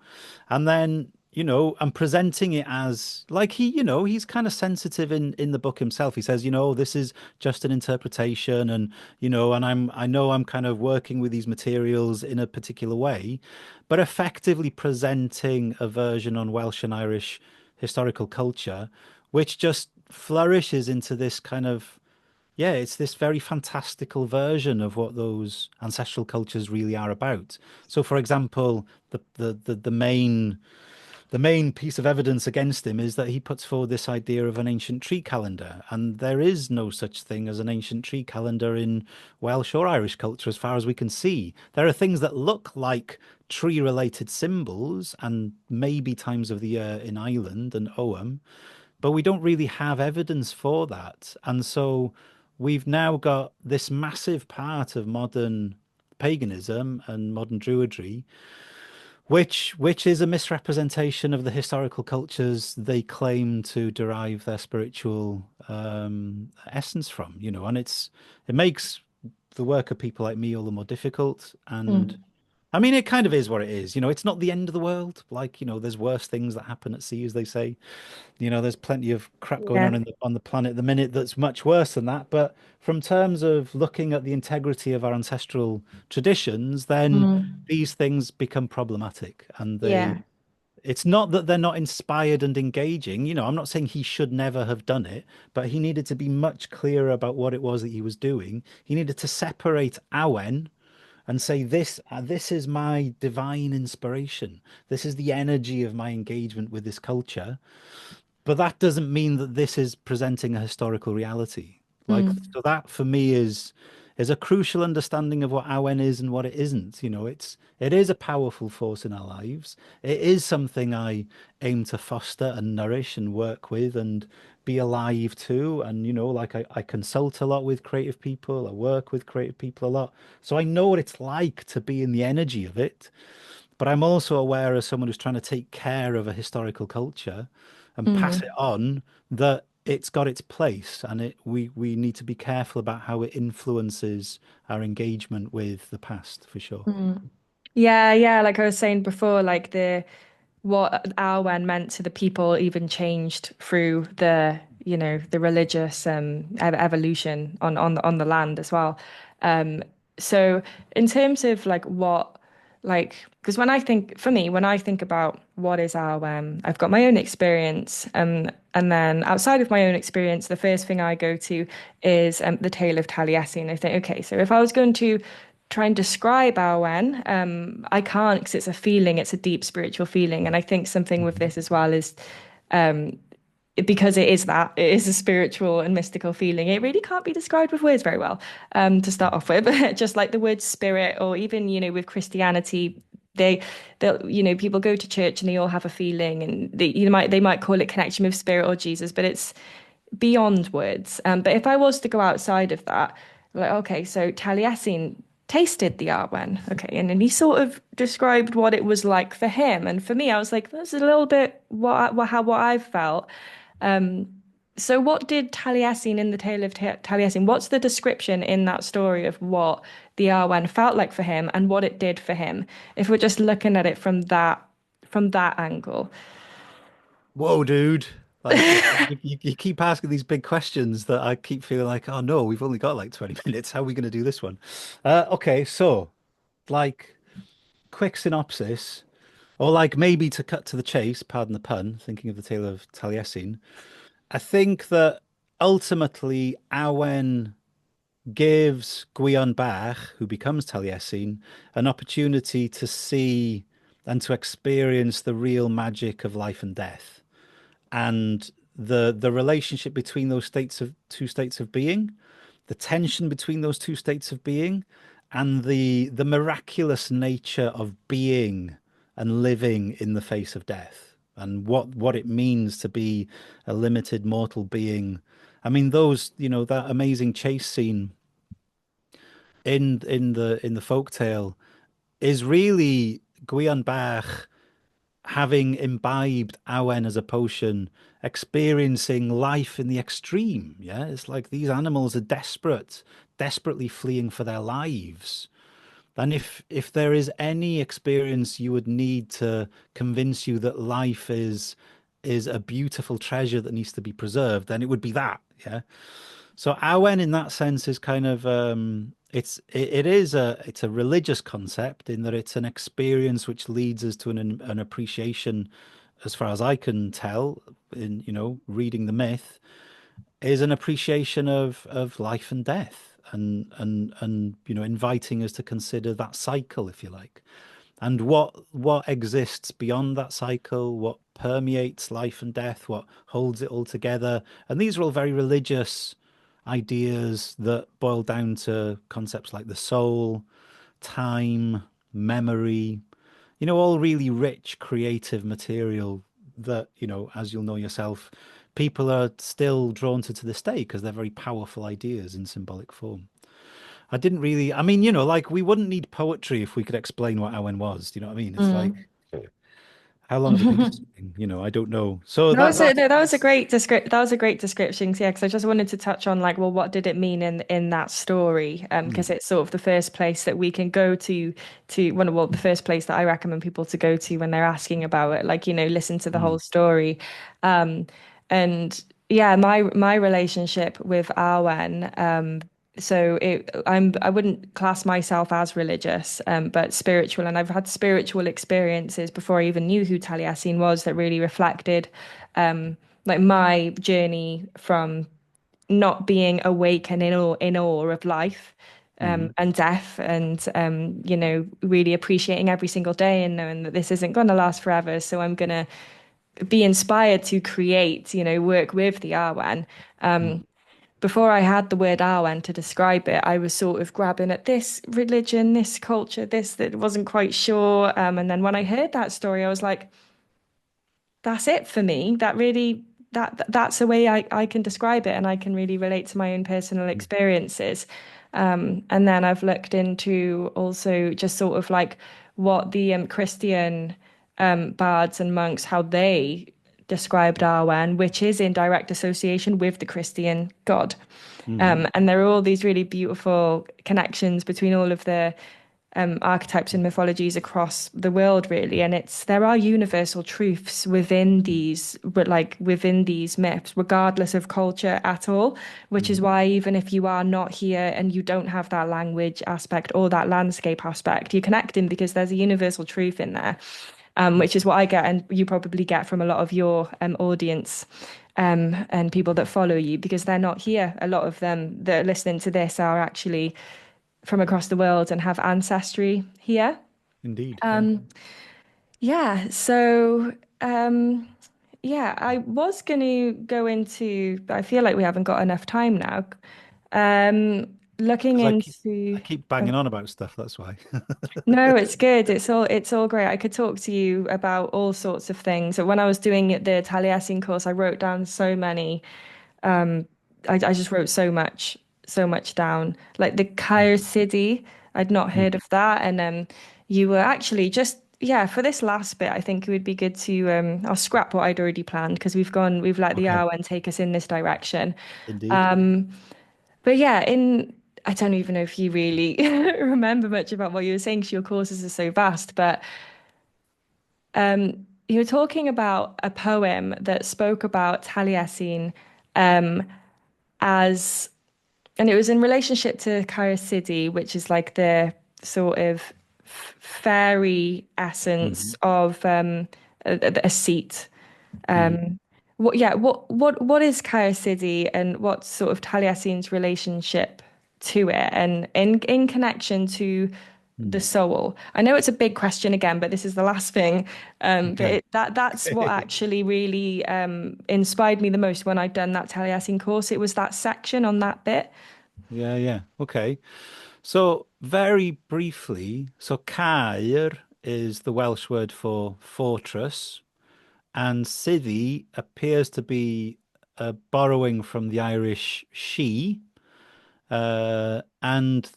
And then, and presenting it as like he's kind of sensitive in the book himself. He says, this is just an interpretation and, and I know I'm kind of working with these materials in a particular way, but effectively presenting a version on Welsh and Irish historical culture, which just flourishes into this kind of yeah, it's this very fantastical version of what those ancestral cultures really are about. So, for example, the main piece of evidence against him is that he puts forward this idea of an ancient tree calendar, and there is no such thing as an ancient tree calendar in Welsh or Irish culture, as far as we can see. There are things that look like tree-related symbols, and maybe times of the year in Ireland and Ogham, but we don't really have evidence for that. And so we've now got this massive part of modern paganism and modern Druidry, which is a misrepresentation of the historical cultures they claim to derive their spiritual essence from, and it makes the work of people like me all the more difficult. And Mm. I mean, it kind of is what it is. It's not the end of the world. Like, there's worse things that happen at sea, as they say. There's plenty of crap going Yeah. on on the planet at the minute that's much worse than that. But from terms of looking at the integrity of our ancestral traditions, then Mm. these things become problematic. And Yeah. it's not that they're not inspired and engaging. I'm not saying he should never have done it, but he needed to be much clearer about what it was that he was doing. He needed to separate Awen and say this is my divine inspiration. This is the energy of my engagement with this culture, but that doesn't mean that this is presenting a historical reality. Like, Mm. so that for me is a crucial understanding of what Awen is and what it isn't. It is a powerful force in our lives. It is something I aim to foster and nourish and work with and be alive to. And like I consult a lot with creative people. I work with creative people a lot. So I know what it's like to be in the energy of it. But I'm also aware as someone who's trying to take care of a historical culture and pass it Mm. on that it's got its place and we need to be careful about how it influences our engagement with the past for sure. Mm. Yeah, yeah, like I was saying before, what Awen meant to the people even changed through the the religious evolution on the land as well. Um, so in terms of like what like because when I think about what is our I've got my own experience, and then outside of my own experience, the first thing I go to is the Tale of Taliesin. I think, okay, so if I was going to try and describe Awen, I can't, because it's a feeling, it's a deep spiritual feeling. And I think something with Mhm. this as well is because it is a spiritual and mystical feeling. It really can't be described with words very well, to start off with. Just like the word spirit, or even, with Christianity, they, people go to church and they all have a feeling, and they might call it connection with spirit or Jesus, but it's beyond words. But if I was to go outside of that, like, okay, so Taliesin tasted the Arwen, okay, and then he sort of described what it was like for him, and for me, I was like, that's a little bit what I've felt. Um, so what did Taliesin in the Tale of Taliesin? What's the description in that story of what the Arwen felt like for him and what it did for him? If we're just looking at it from that angle. Whoa, dude. Like you keep asking these big questions that I keep feeling like, oh no, we've only got like 20 minutes. How are we going to do this one? Okay, so like quick synopsis, or like maybe to cut to the chase, pardon the pun, thinking of the Tale of Taliesin. I think that ultimately Awen gives Gwion Bach, who becomes Taliesin, an opportunity to see and to experience the real magic of life and death, and the relationship between those two states of being, the tension between those two states of being, and the miraculous nature of being and living in the face of death, and what it means to be a limited mortal being. I mean, that amazing chase scene in the folktale is really Gwion Bach having imbibed Awen as a potion, experiencing life in the extreme. Yeah, it's like these animals are desperately fleeing for their lives. And if there is any experience you would need to convince you that life is a beautiful treasure that needs to be preserved, then it would be that. Yeah. So Awen, in that sense, is kind of it's a religious concept in that it's an experience which leads us to an appreciation, as far as I can tell, in reading the myth, is an appreciation of life and death, and inviting us to consider that cycle, if you like, and what exists beyond that cycle, what permeates life and death, what holds it all together. And these are all very religious ideas that boil down to concepts like the soul, time, memory, all really rich creative material that, as you'll know yourself, people are still drawn to this day because they're very powerful ideas in symbolic form. I mean, like we wouldn't need poetry if we could explain what Owen was. Do you know what I mean? It's like, how long have we been listening? I don't know. So That was a, no, that was a that's, great description. Yeah, because I just wanted to touch on like, well, what did it mean in that story? Because mm, it's sort of the first place that we can go to the first place that I recommend people to go to when they're asking about it. Like, listen to the whole mm, story. Um, and yeah, my relationship with Arwen, I wouldn't class myself as religious, but spiritual, and I've had spiritual experiences before I even knew who Taliesin was that really reflected, like my journey from not being awake and in awe of life, mm, and death, and really appreciating every single day and knowing that this isn't going to last forever. So I'm going to be inspired to create, work with the Arwen. mm, Before I had the word Awen to describe it, I was sort of grabbing at this religion, this culture, this that wasn't quite sure. And then when I heard that story, I was like, that's it for me. That really, that's the way I can describe it, and I can really relate to my own personal mm, experiences. And then I've looked into also just sort of like what the Christian bards and monks, how they described Arwen, which is in direct association with the Christian God. mm, And there are all these really beautiful connections between all of the archetypes and mythologies across the world, really. And there are universal truths within these, but like within these myths, regardless of culture at all. Which is Mhm. why even if you are not here and you don't have that language aspect or that landscape aspect, you're connecting because there's a universal truth in there. Which is what I get, and you probably get from a lot of your audience and people that follow you because they're not here. A lot of them that are listening to this are actually from across the world and have ancestry here. Indeed, yeah. Um, yeah, so yeah, I was going to go into, but I feel like we haven't got enough time now. Um, looking Because into, I keep oh, banging on about stuff, that's why. no, it's good. It's all great. I could talk to you about all sorts of things. So when I was doing the Taliesin course, I wrote down so many. I just wrote so much down. Like the Mm. Caer Sidi, I'd not Mm. heard of that. And you were actually just, yeah, for this last bit, I think it would be good to I'll scrap what I'd already planned because we've let the Okay, hour and take us in this direction. indeed. Um, but yeah, I don't even know if you really remember much about what you were saying because your courses are so vast, but you were talking about a poem that spoke about Taliesin um, as and it was in relationship to Caer Sidi, which is like the sort of fairy essence Hmm. of a seat. Mm. What is Caer Sidi and what's sort of Taliesin's relationship to it and in connection to the Mm. soul? I know it's a big question again, but this is the last thing. Okay. That's what actually really inspired me the most when I'd done that Taliesin course. It was that section on that bit. Yeah, yeah. Okay. So very briefly, so Caer is the Welsh word for fortress, and Sidi appears to be borrowing from the Irish she, and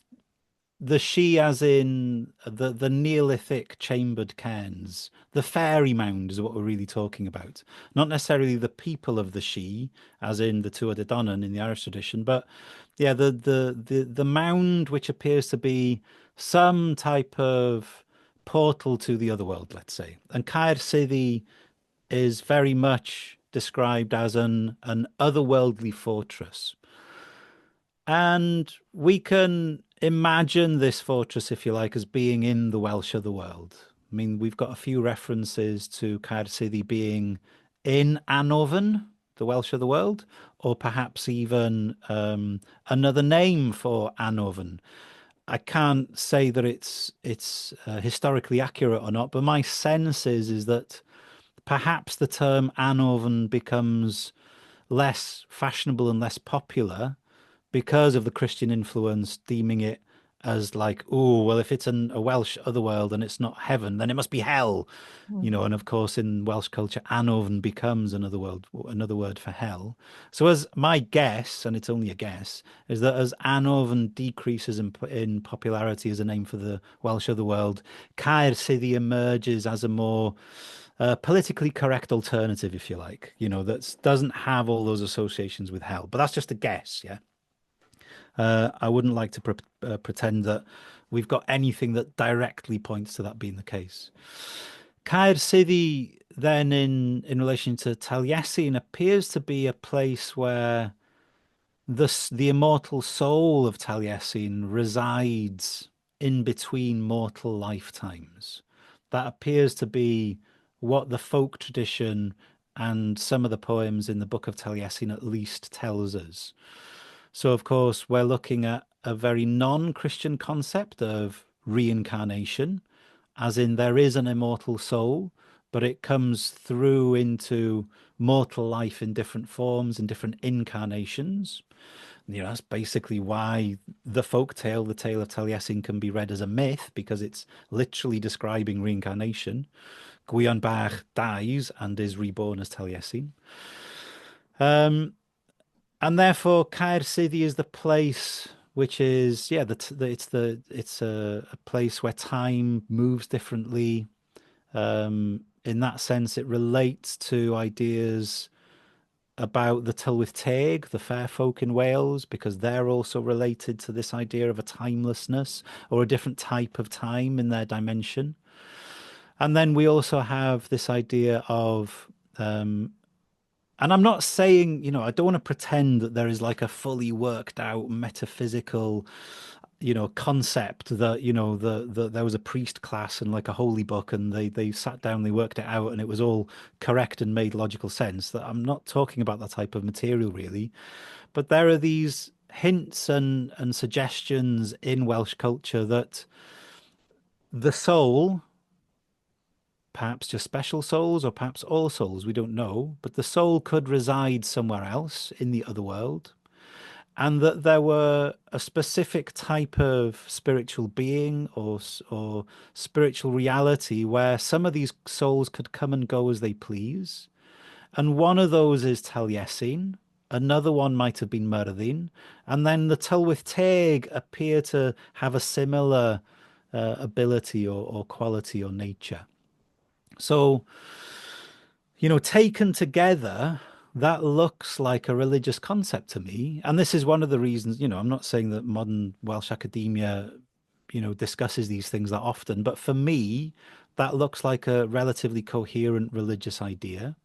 the she as in the Neolithic chambered cairns. The fairy mound is what we're really talking about. Not necessarily the people of the she, as in the Tuatha Dé Danann in the Irish tradition, but yeah, the mound which appears to be some type of portal to the other world, let's say. And Caer Sidi is very much described as an otherworldly fortress. And we can imagine this fortress, if you like, as being in the Welsh otherworld. I mean, we've got a few references to Caer Sidi being in Anofn, the Welsh otherworld, or perhaps even another name for Anofn. I can't say that it's historically accurate or not, but my sense is that perhaps the term Anofn becomes less fashionable and less popular because of the Christian influence, deeming it as like, oh, well, if it's a Welsh otherworld and it's not heaven, then it must be hell, you know. And of course, in Welsh culture, Anofn becomes another word for hell. So, as my guess, and it's only a guess, is that as Anofn decreases in popularity as a name for the Welsh otherworld, Caer Sidi emerges as a more politically correct alternative, if you like, you know, that doesn't have all those associations with hell. But that's just a guess, yeah. I wouldn't like to pretend that we've got anything that directly points to that being the case. Caer Sidi, then, in relation to Taliesin, appears to be a place where the immortal soul of Taliesin resides in between mortal lifetimes. That appears to be what the folk tradition and some of the poems in the Book of Taliesin at least tells us. So, of course, we're looking at a very non-Christian concept of reincarnation, as in there is an immortal soul, but it comes through into mortal life in different forms, in different incarnations. You know, that's basically why the folk tale, the Tale of Taliesin, can be read as a myth, because it's literally describing reincarnation. Gwilym Bach dies and is reborn as Taliesin. And therefore, Caer Sidi is the place which is, yeah, it's a place where time moves differently. In that sense, it relates to ideas about the Tylwyth Teg, the fair folk in Wales, because they're also related to this idea of a timelessness or a different type of time in their dimension. And then we also have this idea of, and I'm not saying, I don't want to pretend that there is like a fully worked out metaphysical, concept that, there was a priest class and like a holy book and they sat down, they worked it out and it was all correct and made logical sense. That I'm not talking about that type of material really, but there are these hints and suggestions in Welsh culture that the soul, perhaps just special souls or perhaps all souls, we don't know, but the soul could reside somewhere else in the other world, and that there were a specific type of spiritual being or spiritual reality where some of these souls could come and go as they please. And one of those is Taliesin. Another one might have been Myrddin. And then the Tylwyth Teg appear to have a similar ability or quality or nature. So, taken together, that looks like a religious concept to me. And this is one of the reasons, I'm not saying that modern Welsh academia, discusses these things that often, but for me, that looks like a relatively coherent religious idea.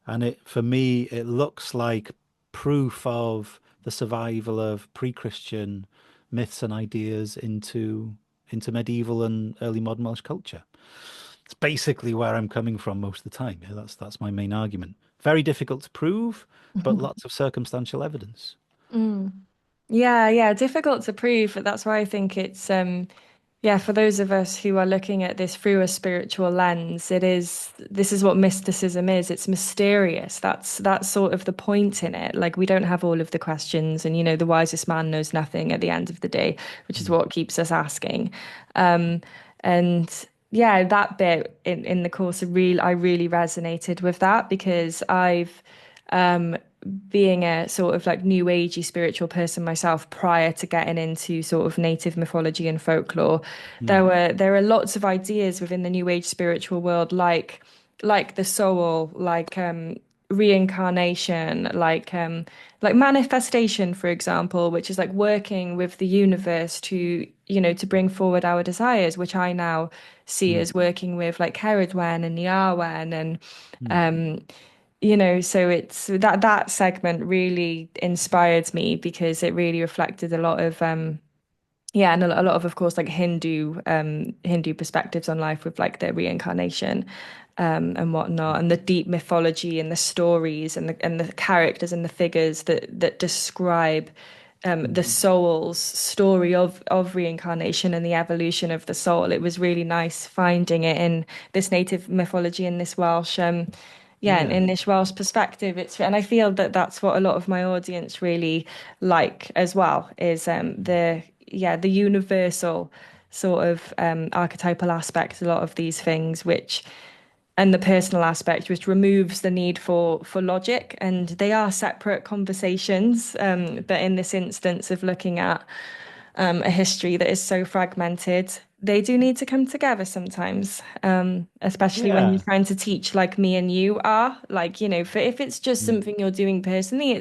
And for me, it looks like proof of the survival of pre-Christian myths and ideas into medieval and early modern Welsh culture. It's basically where I'm coming from most of the time. Yeah, that's my main argument. Very difficult to prove, but lots of circumstantial evidence. Mm. Yeah, yeah, difficult to prove, but that's why I think it's yeah, for those of us who are looking at this through a spiritual lens, this is what mysticism is. It's mysterious. That's sort of the point in it. Like we don't have all of the questions, and the wisest man knows nothing at the end of the day, which is Mm, what keeps us asking. And yeah, that bit in the course of I really resonated with that because I've um being a sort of like new agey spiritual person myself prior to getting into sort of native mythology and folklore, mm, there are lots of ideas within the new age spiritual world like the soul, like reincarnation, like manifestation, for example, which is like working with the universe to, to bring forward our desires, which I now see mm, as working with like Ceridwen and the Awen and mm. um so it's that segment really inspired me because it really reflected a lot of yeah, and a lot of course like Hindu perspectives on life with like the reincarnation and whatnot, and the deep mythology and the stories and the characters and the figures that describe the soul's story of reincarnation and the evolution of the soul. It was really nice finding it in this native mythology in this Welsh yeah, Yeah. in this Welsh perspective, and I feel that that's what a lot of my audience really like as well is the universal sort of archetypal aspect, a lot of these things, which and the personal aspect, which removes the need for logic, and they are separate conversations. But in this instance of looking at a history that is so fragmented, they do need to come together sometimes, especially when you're Yeah. trying to teach like me and you are. Like, for if it's just Mm, something you're doing personally,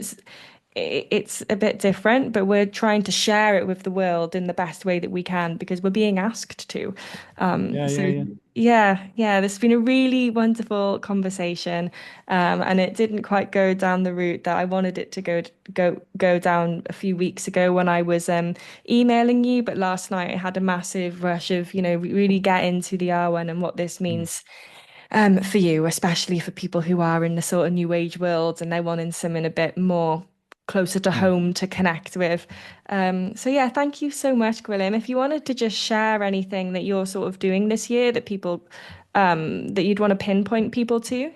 it's a bit different, but we're trying to share it with the world in the best way that we can because we're being asked to. yeah, yeah, So yeah. yeah, this has been a really wonderful conversation, and it didn't quite go down the route that I wanted it to go down a few weeks ago when I was emailing you. But last night I had a massive rush of really get into the Arwen and what this Mm, means for you, especially for people who are in the sort of new age world and they're wanting something a bit more closer to mm. home to connect with. So yeah, thank you so much, Gwilym. If you wanted to just share anything that you're sort of doing this year that people that you'd want to pinpoint people to.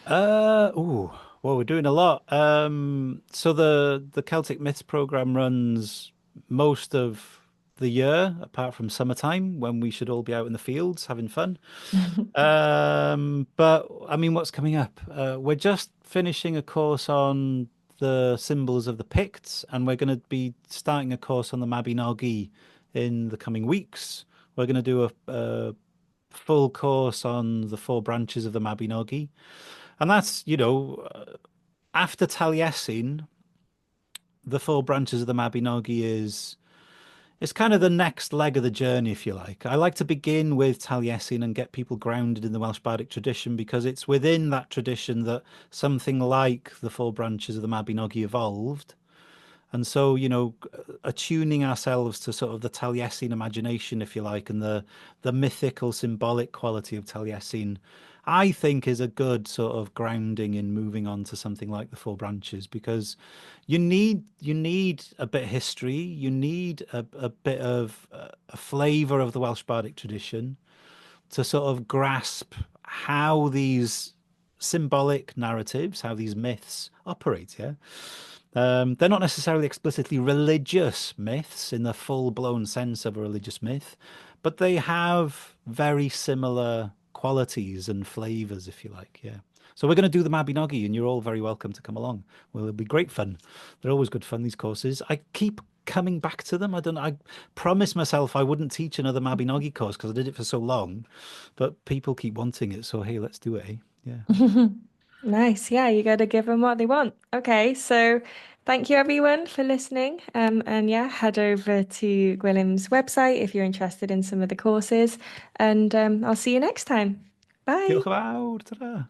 Well, we're doing a lot. So the Celtic Myths program runs most of the year, apart from summertime when we should all be out in the fields having fun. But I mean, what's coming up? We're just finishing a course on the symbols of the Picts, and we're going to be starting a course on the Mabinogi in the coming weeks. We're going to do a full course on the four branches of the Mabinogi. And that's, after Taliesin, the four branches of the Mabinogi is it's kind of the next leg of the journey, if you like. I like to begin with Taliesin and get people grounded in the Welsh Bardic tradition because it's within that tradition that something like the four branches of the Mabinogi evolved. And so, attuning ourselves to sort of the Taliesin imagination, if you like, and the mythical, symbolic quality of Taliesin, I think is a good sort of grounding in moving on to something like the Four Branches because you need a bit of history, you need a bit of a flavour of the Welsh Bardic tradition to sort of grasp how these symbolic narratives, how these myths operate. Yeah. They're not necessarily explicitly religious myths in the full-blown sense of a religious myth, but they have very similar qualities and flavors, if you like. Yeah. So we're going to do the Mabinogi, and you're all very welcome to come along. Well, it'll be great fun. They're always good fun, these courses. I keep coming back to them. I promised myself I wouldn't teach another Mabinogi course because I did it for so long, but people keep wanting it. So hey, let's do it, eh? Yeah. Nice. Yeah, you got to give them what they want. Okay, so thank you everyone for listening. And yeah, head over to Gwilym's website if you're interested in some of the courses. And I'll see you next time. Bye. Diolch yn fawr. Ta-ra.